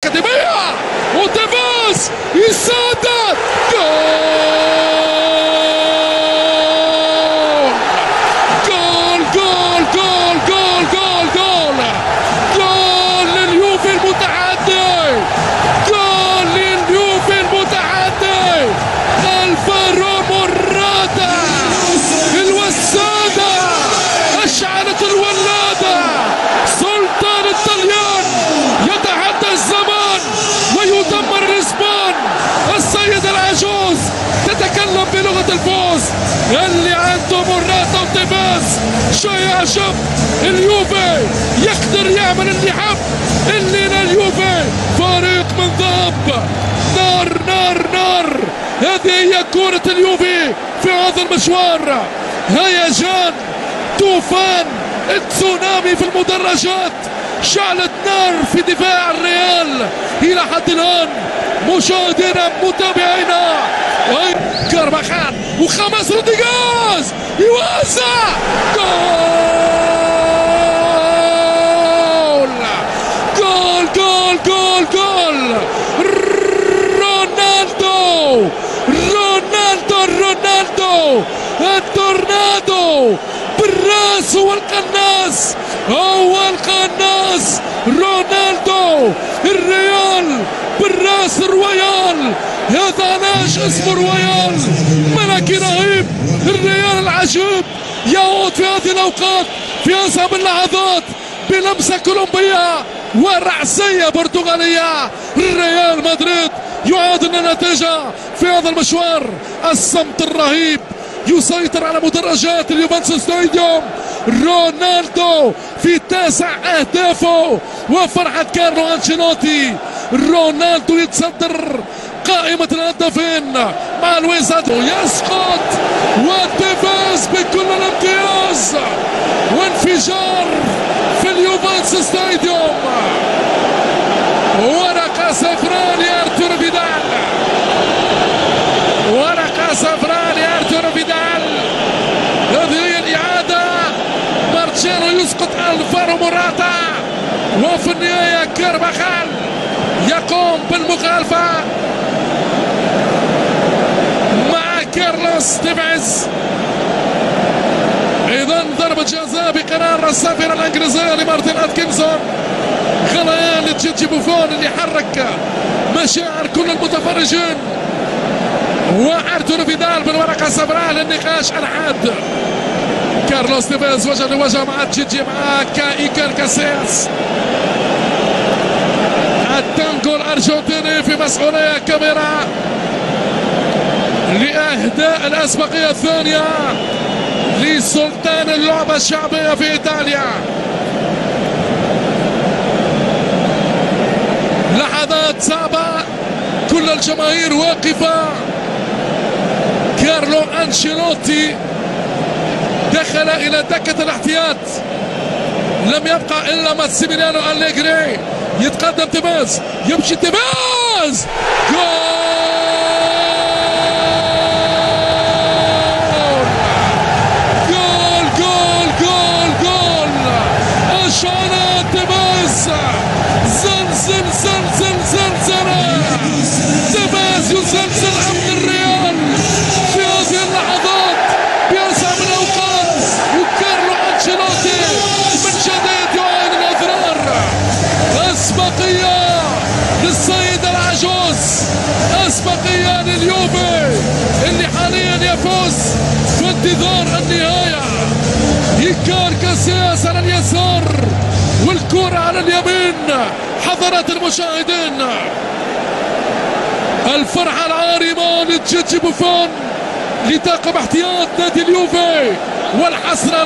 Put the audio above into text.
الأكاديمية وتيفيز يسدد جول جول جول جول جول جول جول لليوفي المتعدي، جول لليوفي المتعدي. الفارو موراتا الوسادة أشعلت الولادة، سلطان الطليان يتحدى الزمان ويدمر الإسبان. السيدة العجوز تتكلم بلغة الفوز اللي عنده موراتا وتيفيز. شيء يعجب، اليوفي يقدر يعمل اللي حب. الليلة اليوفي فريق من ذهب، نار نار نار. هذه هي كرة اليوفي في هذا المشوار، هيجان، طوفان، تسونامي في المدرجات، شعلة نار في دفاع الريال إلى حد الآن. مشاهدينا متابعينا، كارفاخال وخامس رودريغيز يوزع جول جول جول جول جول. رونالدو رونالدو رونالدو التورنادو بالراس، هو القناص، هو القناص. رونالدو الريال بالراس، الرويال. هذا علاش اسمه رويال، ملكي رهيب. الريال العجيب يعود في هذه الاوقات في اصعب اللحظات بلمسه كولومبيه ورأسيه برتغاليه. ريال مدريد يعادل النتيجه في هذا المشوار. الصمت الرهيب يسيطر على مدرجات اليوفنتوس ستاديوم. رونالدو في 9 أهدافه وفرحة كارلو أنشيلوتي. رونالدو يتصدر قائمة الهدافين مع لويس أدريو، يسقط وتيفيز بكل الامتياز وانفجار في اليوفنتوس ستاديوم. ورقة صفراء لأرتورو فيدال، ورقة صفراء لأرتورو فيدال. هذه هي الإعادة. مارتشيلو يسقط الفارو موراتا، وفي النهاية كارفاخال يقوم بالمخالفة مع كارلوس تيفيز. إذا ضربة جزاء بقرار الصافرة الإنجليزية لمارتن أتكنسون. غليان لجيجي بوفون اللي حرك مشاعر كل المتفرجين، وارتورو فيدال بالورقة الصفراء للنقاش الحاد. كارلوس تيفيز وجه لوجه مع جيجي مع إيكر كاسياس. التانجو الأرجنتيني في مسؤولية كاميرا لإهداء الأسبقية الثانية لسلطان اللعبة الشعبية في إيطاليا. لحظات صعبة، كل الجماهير واقفة. كارلو أنشيلوتي دخل إلى دكة الاحتياط، لم يبقى إلا ماسيميليانو أليجري. يتقدم تيفيز، يمشي تيفيز، جول جول جول جول جول. أشعل تيفيز، زلزل زلزل زلزلة. تيفيز يزلزل أمن الريال في هذه اللحظات بأصعب الأوقات. وكارلو أنشيلوتي من جديد يعاين الأضرار. أسبقية للسيدة العجوز، أسبقية لليوفي اللي حاليا يفوز في انتظار النهاية. إيكار كاسياس على اليسار والكرة على اليمين. حضرات المشاهدين، الفرحة العارمة لجيجي بوفون لطاقم احتياط نادي اليوفي، والحسرة